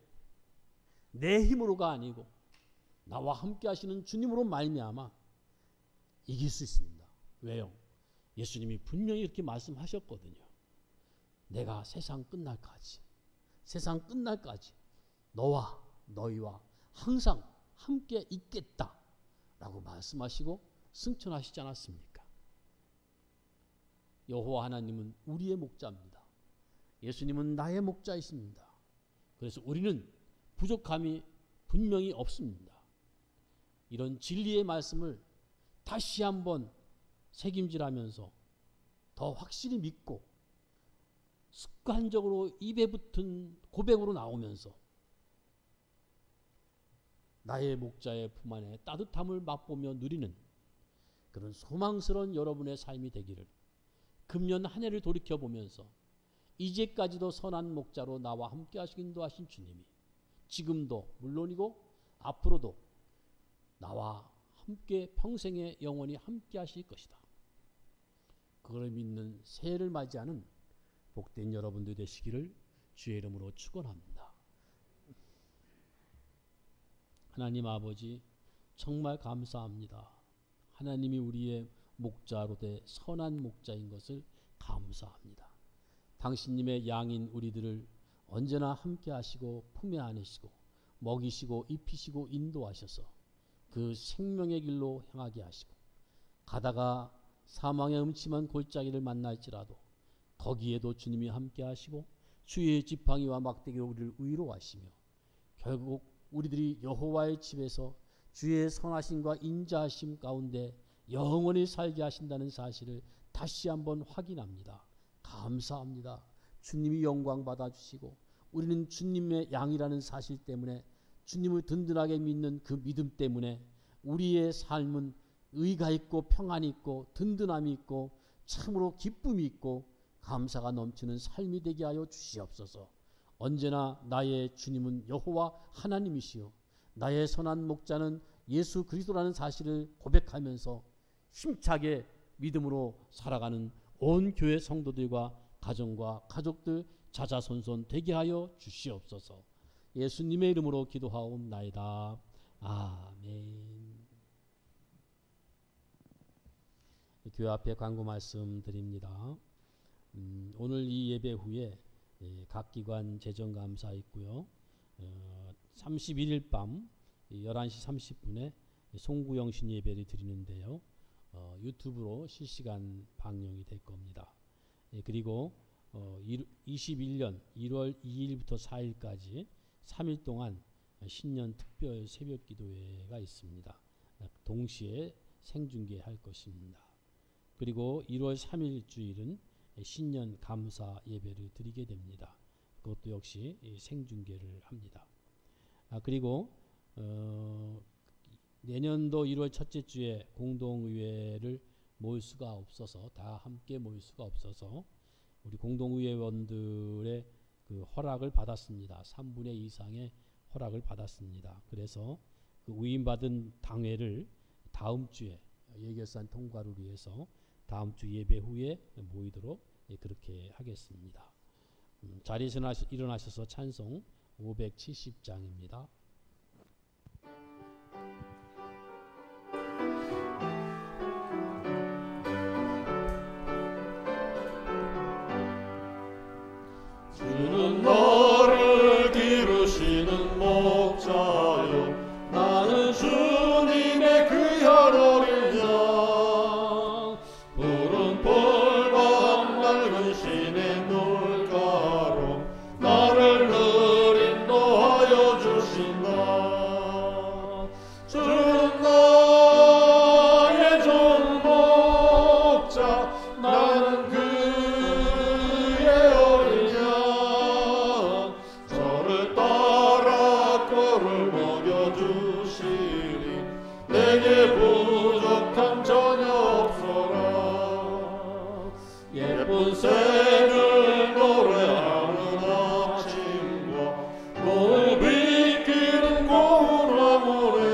내 힘으로가 아니고 나와 함께 하시는 주님으로 말미암아 이길 수 있습니다. 왜요? 예수님이 분명히 이렇게 말씀하셨거든요. 내가 세상 끝날까지 너와 너희와 항상 함께 있겠다 라고 말씀하시고 승천하시지 않았습니까? 여호와 하나님은 우리의 목자입니다. 예수님은 나의 목자이십니다. 그래서 우리는 부족함이 분명히 없습니다. 이런 진리의 말씀을 다시 한번 새김질하면서 더 확실히 믿고 습관적으로 입에 붙은 고백으로 나오면서 나의 목자의 품 안에 따뜻함을 맛보며 누리는 그런 소망스러운 여러분의 삶이 되기를, 금년 한 해를 돌이켜보면서 이제까지도 선한 목자로 나와 함께 하시긴도 하신 주님이 지금도 물론이고 앞으로도 나와 함께 평생에 영원히 함께 하실 것이다. 그걸 믿는 새해를 맞이하는 복된 여러분들 되시기를 주의 이름으로 축원합니다. 하나님 아버지, 정말 감사합니다. 하나님이 우리의 목자로 돼 선한 목자인 것을 감사합니다. 당신님의 양인 우리들을 언제나 함께 하시고 품에 안으시고 먹이시고 입히시고 인도하셔서 그 생명의 길로 향하게 하시고 가다가 사망의 음침한 골짜기를 만날지라도 거기에도 주님이 함께 하시고 주의 지팡이와 막대기로 우리를 위로하시며 결국 우리들이 여호와의 집에서 주의 선하심과 인자하심 가운데 영원히 살게 하신다는 사실을 다시 한번 확인합니다. 감사합니다. 주님이 영광 받아주시고 우리는 주님의 양이라는 사실 때문에 주님을 든든하게 믿는 그 믿음 때문에 우리의 삶은 의가 있고 평안이 있고 든든함이 있고 참으로 기쁨이 있고 감사가 넘치는 삶이 되게 하여 주시옵소서. 언제나 나의 주님은 여호와 하나님이시요 나의 선한 목자는 예수 그리스도라는 사실을 고백하면서 힘차게 믿음으로 살아가는 온 교회 성도들과 가정과 가족들 자자손손 되게 하여 주시옵소서. 예수님의 이름으로 기도하옵나이다. 아멘. 교회 앞에 광고 말씀 드립니다. 오늘 이 예배 후에 각 기관 재정감사 있고요. 31일 밤 11시 30분에 송구영신 예배를 드리는데요. 유튜브로 실시간 방영이 될 겁니다. 그리고 21년 1월 2일부터 4일까지 3일 동안 신년 특별 새벽 기도회가 있습니다. 동시에 생중계할 것입니다. 그리고 1월 3일 주일은 신년 감사 예배를 드리게 됩니다. 그것도 역시 생중계를 합니다. 그리고 내년도 1월 첫째 주에 공동의회를 모일 수가 없어서 다 함께 모일 수가 없어서 우리 공동의회원들의 그 허락을 받았습니다. 3분의 2 이상의 허락을 받았습니다. 그래서 그 위임받은 당회를 다음 주에 예결산 통과를 위해서 다음 주 예배 후에 모이도록 그렇게 하겠습니다. 자리에서 일어나셔서 찬송 570장입니다. 주는 너를 기르시는 목자요 나는 주님의 귀한 어린 양 푸른 풀과 맑은 시내 물가로 나를 늘 인도하여 주신다. 주는 나의 좋은 목자 나는 그의 어린 양 저를 따라 꼴을 먹여주시리 내게 부족함 전혀 없어라. 예쁜 새들 노래하는 아침과 몸을 비키는 고운 화물에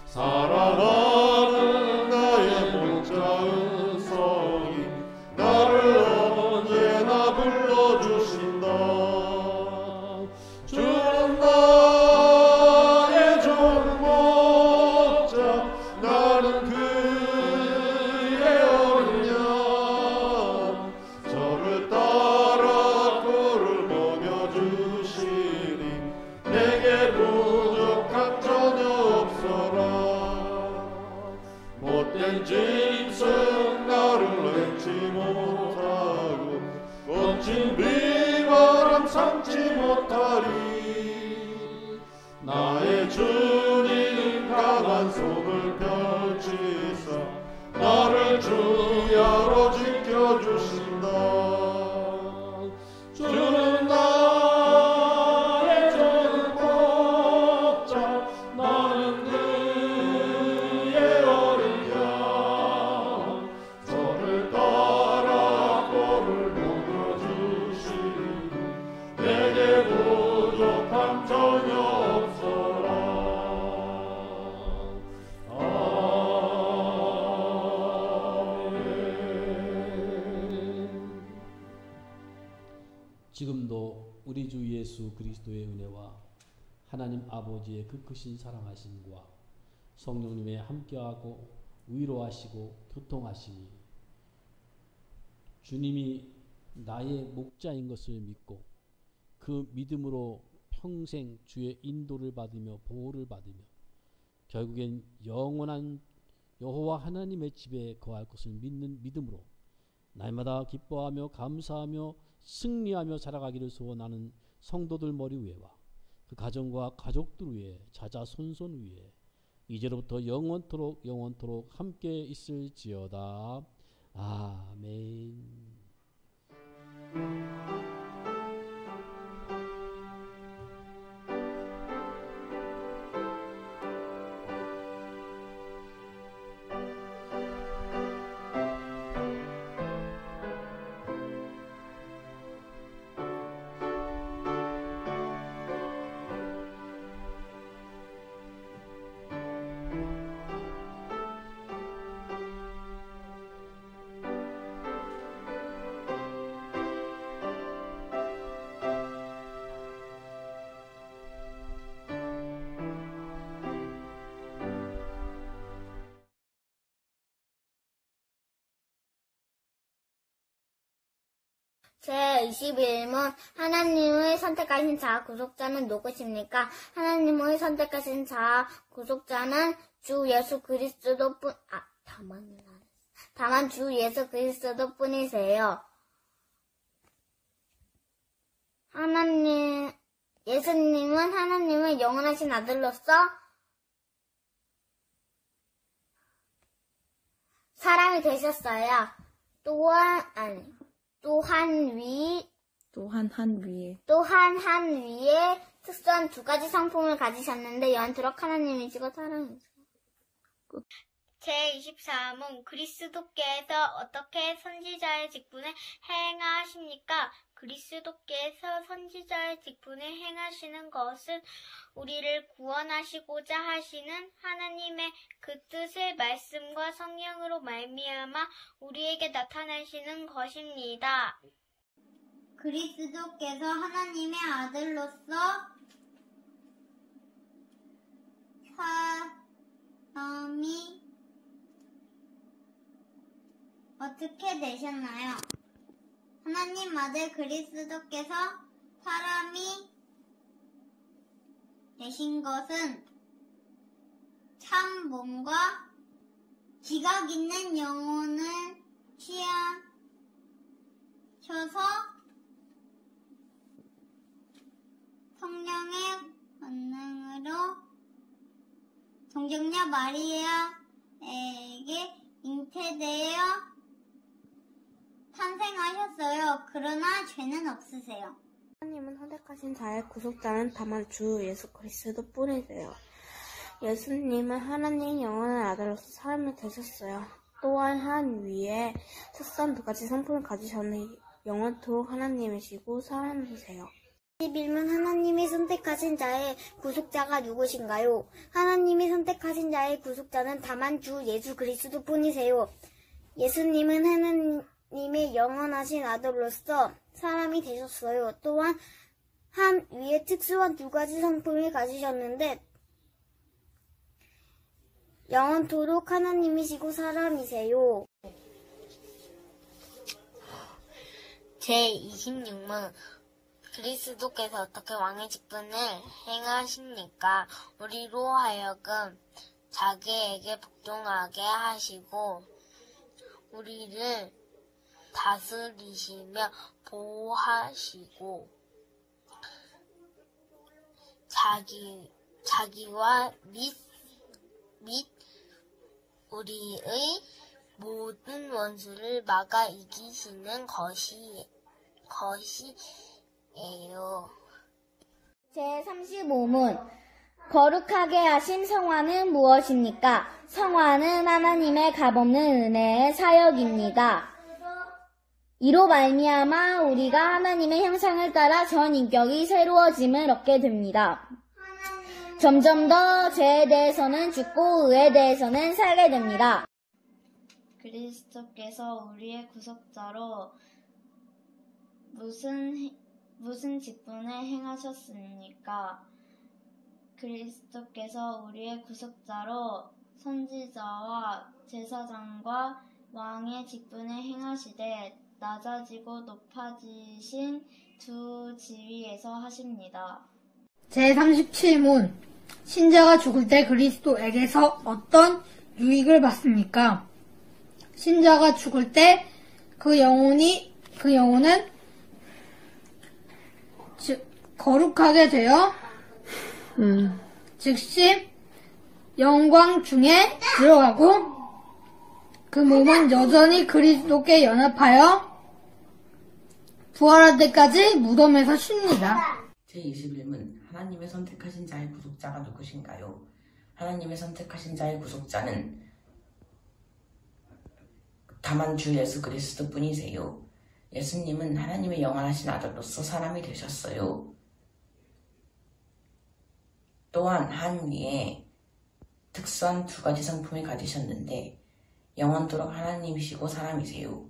사랑하는 나의 목자 은성이 나를 언제나 불러주신다. 주는 나의 좋은 목자 나는 그의 어린 양 저를 따라 꼴을 먹여주시니 내게 부족함 전혀 없어라. 못된 짐승 나를 맺지 못하고 거친 비바람 삼지 못하리. 나의 주님 강한 손을 펼치사 나를 주야로 지켜주신다. 주는 나의 좋은 목자 나는 그의 어린 양 저를 따라 꼴을 먹여주시니 내게 부족함 전혀 없어라. 아멘. 지금도 우리 주 예수 그리스도의 은혜와 하나님 아버지의 그 크신 사랑하심과 성령님의 함께하고 위로하시고 교통하심이 주님이 나의 목자인 것을 믿고 그 믿음으로 평생 주의 인도를 받으며 보호를 받으며 결국엔 영원한 여호와 하나님의 집에 거할 것을 믿는 믿음으로 날마다 기뻐하며 감사하며 승리하며 살아가기를 소원하는 성도들 머리 위에와 그 가정과 가족들 위에 자자손손 위에 이제로부터 영원토록 함께 있을지어다. 아멘. 제21문 하나님의 선택하신 자 구속자는 누구십니까? 하나님의 선택하신 자 구속자는 주 예수 그리스도뿐 다만 주 예수 그리스도뿐이세요. 예수님은 하나님의 영원하신 아들로서 사람이 되셨어요. 또한 한 위에 특수한 두 가지 성품을 가지셨는데 연토록 하나님이시고 사랑이시고. 제24문 그리스도께서 어떻게 선지자의 직분을 행하십니까? 그리스도께서 선지자의 직분을 행하시는 것은 우리를 구원하시고자 하시는 하나님의 그 뜻을 말씀과 성령으로 말미암아 우리에게 나타내시는 것입니다. 그리스도께서 하나님의 아들로서 사람이 어떻게 되셨나요? 하나님 아들 그리스도께서 사람이 되신 것은 참 몸과 지각 있는 영혼을 취하셔서 성령의 권능으로 동정녀 마리아에게 잉태되어 탄생하셨어요. 그러나 죄는 없으세요. 하나님은 선택하신 자의 구속자는 다만 주 예수 그리스도뿐이세요. 예수님은 하나님 영원한 아들로서 사람이 되셨어요. 또한 한 위에 특수한 두 가지 성품을 가지셨는 영원토록 하나님이시고 사람이세요. 11문 하나님이 선택하신 자의 구속자가 누구신가요? 하나님이 선택하신 자의 구속자는 다만 주 예수 그리스도뿐이세요. 예수님은 하나님의 영원하신 아들로서 사람이 되셨어요. 또한 한 위에 특수한 두 가지 성품을 가지셨는데 영원토록 하나님이시고 사람이세요. 제26문 그리스도께서 어떻게 왕의 직분을 행하십니까? 우리로 하여금 자기에게 복종하게 하시고 우리를 다스리시며 보호하시고 자기와 및 우리의 모든 원수를 막아 이기시는 것이에요. 제35문 거룩하게 하신 성화는 무엇입니까? 성화는 하나님의 값없는 은혜의 사역입니다. 이로 말미암아 우리가 하나님의 형상을 따라 전 인격이 새로워짐을 얻게 됩니다. 점점 더 죄에 대해서는 죽고 의에 대해서는 살게 됩니다. 그리스도께서 우리의 구속자로 무슨 직분을 행하셨습니까? 그리스도께서 우리의 구속자로 선지자와 제사장과 왕의 직분을 행하시되 낮아지고 높아지신 두 지위에서 하십니다. 제37문 신자가 죽을 때 그리스도에게서 어떤 유익을 받습니까? 신자가 죽을 때 그 영혼은 거룩하게 되어 즉시 영광 중에 들어가고 그 몸은 여전히 그리스도께 연합하여 부활할 때까지 무덤에서 쉽니다. 제21문 하나님의 선택하신 자의 구속자가 누구신가요? 하나님의 선택하신 자의 구속자는 다만 주 예수 그리스도 뿐이세요. 예수님은 하나님의 영원하신 아들로서 사람이 되셨어요. 또한 한 위에 특수한 두 가지 성품을 가지셨는데 영원토록 하나님이시고 사람이세요.